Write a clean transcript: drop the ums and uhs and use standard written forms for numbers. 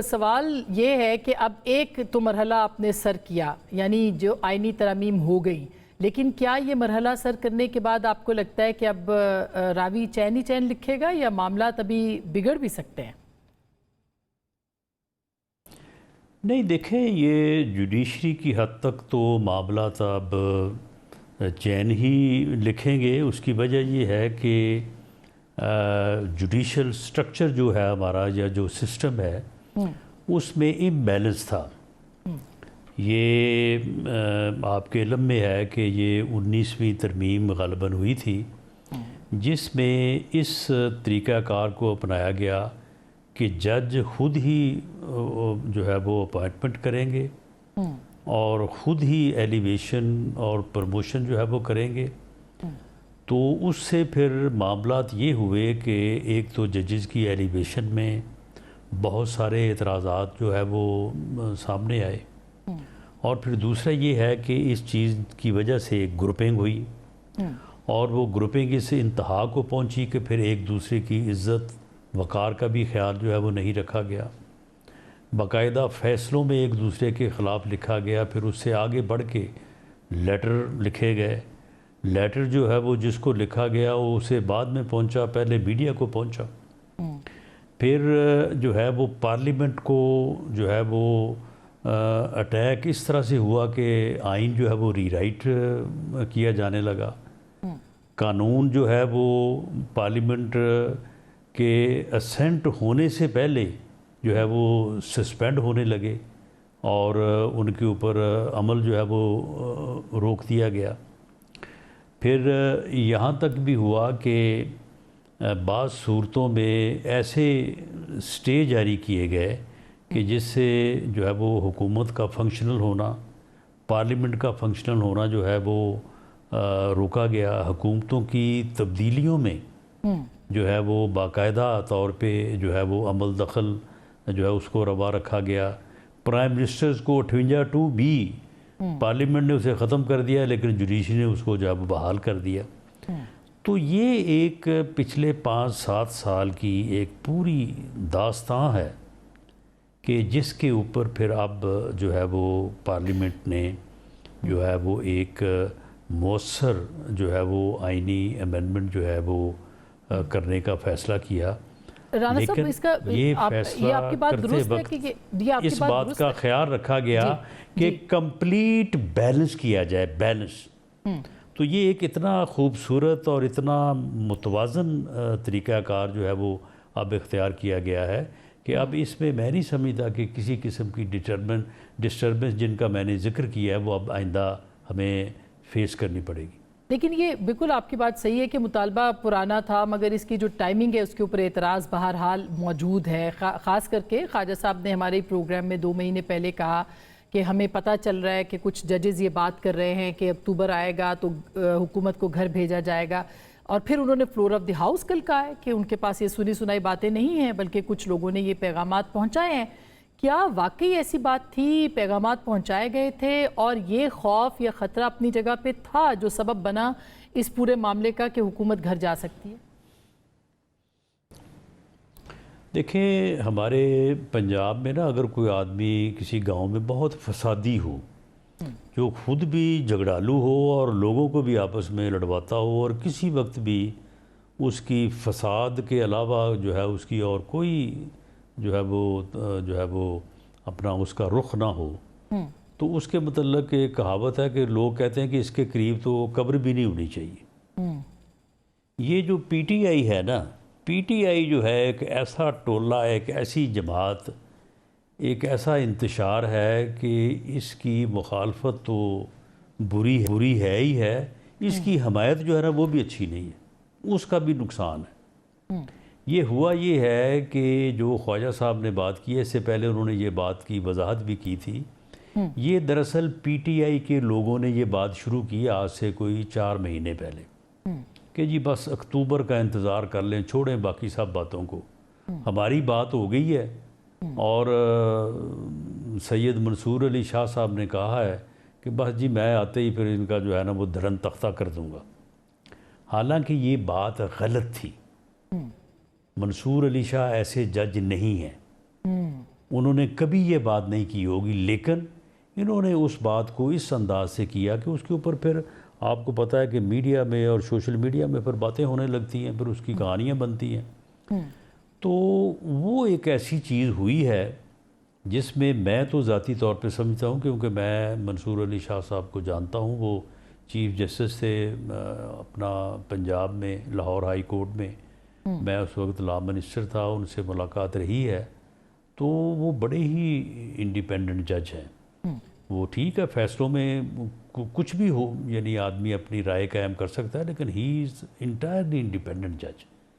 सवाल ये है कि अब एक तो मरहला आपने सर किया, यानी जो आईनी तरमीम हो गई, लेकिन क्या ये मरहला सर करने के बाद आपको लगता है कि अब रावी चैन ही चैन लिखेगा या मामला तभी बिगड़ भी सकते हैं? नहीं, देखें, ये जुडिशरी की हद तक तो मामला अब चैन ही लिखेंगे। उसकी वजह ये है कि जुडिशल स्ट्रक्चर जो है हमारा, या जो सिस्टम है, उसमें इम्बैलेंस था। ये आपके इल्म में है कि ये 19वीं तरमीम ग़ालिबन हुई थी, जिसमें इस तरीक़ाकार को अपनाया गया कि जज खुद ही जो है वो अपॉइंटमेंट करेंगे और ख़ुद ही एलिवेशन और प्रमोशन जो है वो करेंगे। तो उससे फिर मामलात ये हुए कि एक तो जजेस की एलिवेशन में बहुत सारे एतराज़ात जो है वो सामने आए, और फिर दूसरा ये है कि इस चीज़ की वजह से ग्रुपिंग हुई, और वो ग्रुपिंग इस इंतहा को पहुंची कि फिर एक दूसरे की इज़्ज़त वक़ार का भी ख्याल जो है वो नहीं रखा गया। बाकायदा फ़ैसलों में एक दूसरे के ख़िलाफ़ लिखा गया, फिर उससे आगे बढ़ के लेटर लिखे गए। लेटर जो है वो जिसको लिखा गया वो उसे बाद में पहुंचा, पहले मीडिया को पहुंचा, फिर जो है वो पार्लियामेंट को जो है वो अटैक इस तरह से हुआ कि आइन जो है वो रीराइट किया जाने लगा। कानून जो है वो पार्लियामेंट के असेंट होने से पहले जो है वो सस्पेंड होने लगे, और उनके ऊपर अमल जो है वो रोक दिया गया। फिर यहाँ तक भी हुआ कि बाज़ सूरतों में ऐसे स्टे जारी किए गए कि जिससे जो है वो हुकूमत का फंक्शनल होना, पार्लियामेंट का फंक्शनल होना जो है वो रोका गया। हुकूमतों की तब्दीलियों में जो है वो बाकायदा तौर पे जो है वो अमल दखल जो है उसको रवा रखा गया। प्राइम मिनिस्टर्स को 58(2) भी पार्लियामेंट ने उसे ख़त्म कर दिया, लेकिन जुडिशरी ने उसको जो है बहाल कर दिया। तो ये एक पिछले 5-7 साल की एक पूरी दास्तां है कि जिसके ऊपर फिर अब जो है वो पार्लियामेंट ने जो है वो एक मौसर जो है वो आइनी अमेंडमेंट जो है वो करने का फ़ैसला किया। राना साहब, इसका ये फैसला आपकी बात करते दुरुस्त है वक्त कि इस बात का ख्याल रखा गया कि कंप्लीट बैलेंस किया जाए, बैलेंस। तो ये एक इतना खूबसूरत और इतना मुतवाज़न तरीक़ाकार जो है वो अब इख्तियार किया गया है कि अब इसमें मैं नहीं समझता कि किसी किस्म की डिस्टर्बेंस जिनका मैंने ज़िक्र किया है वो अब आइंदा हमें फेस करनी पड़ेगी। लेकिन ये बिल्कुल आपकी बात सही है कि मुतालबा पुराना था, मगर इसकी जो टाइमिंग है उसके ऊपर एतराज़ बहरहाल मौजूद है। ख़ास करके ख्वाजा साहब ने हमारे प्रोग्राम में 2 महीने पहले कहा कि हमें पता चल रहा है कि कुछ जजेस ये बात कर रहे हैं कि अक्टूबर आएगा तो हुकूमत को घर भेजा जाएगा, और फिर उन्होंने फ्लोर ऑफ द हाउस कल कहा है कि उनके पास ये सुनी सुनाई बातें नहीं हैं, बल्कि कुछ लोगों ने ये पैगामात पहुँचाए हैं। क्या वाकई ऐसी बात थी, पैगामात पहुंचाए गए थे, और ये खौफ या ख़तरा अपनी जगह पे था जो सबब बना इस पूरे मामले का कि हुकूमत घर जा सकती है? देखिए, हमारे पंजाब में ना अगर कोई आदमी किसी गांव में बहुत फसादी हो, जो खुद भी झगड़ालू हो और लोगों को भी आपस में लड़वाता हो, और किसी वक्त भी उसकी फसाद के अलावा जो है उसकी और कोई जो है वो अपना उसका रुख ना हो, तो उसके मतलब एक कहावत है कि लोग कहते हैं कि इसके करीब तो कब्र भी नहीं होनी चाहिए। ये जो पीटीआई है ना, पीटीआई जो है एक ऐसा टोला, एक ऐसी जमात, एक ऐसा इंतशार है कि इसकी मुखालफत तो बुरी है ही है, इसकी हमायत जो है ना वो भी अच्छी नहीं है, उसका भी नुकसान है। ये हुआ ये है कि जो ख्वाजा साहब ने बात की है, इससे पहले उन्होंने ये बात की वजाहत भी की थी। ये दरअसल पीटीआई के लोगों ने ये बात शुरू की आज से कोई 4 महीने पहले कि जी बस अक्टूबर का इंतज़ार कर लें, छोड़ें बाकी सब बातों को, हमारी बात हो गई है। और सैयद मंसूर अली शाह साहब ने कहा है कि बस जी मैं आते ही फिर इनका जो है ना वो धरन तख्ता कर दूँगा। हालांकि ये बात गलत थी। मंसूर अली शाह ऐसे जज नहीं हैं। उन्होंने कभी ये बात नहीं की होगी, लेकिन इन्होंने उस बात को इस अंदाज से किया कि उसके ऊपर फिर आपको पता है कि मीडिया में और सोशल मीडिया में फिर बातें होने लगती हैं, फिर उसकी कहानियाँ बनती हैं। तो वो एक ऐसी चीज़ हुई है जिसमें मैं तो ज़ाती तौर पे समझता हूँ, क्योंकि मैं मंसूर अली शाह साहब को जानता हूँ। वो चीफ़ जस्टिस थे अपना पंजाब में, लाहौर हाई कोर्ट में। मैं उस वक्त लॉ मिनिस्टर था, उनसे मुलाकात रही है। तो वो बड़े ही इंडिपेंडेंट जज हैं। वो ठीक है, फैसलों में कुछ भी हो, यानी आदमी अपनी राय कायम कर सकता है, लेकिन ही इज़ इंटायरली इंडिपेंडेंट जज।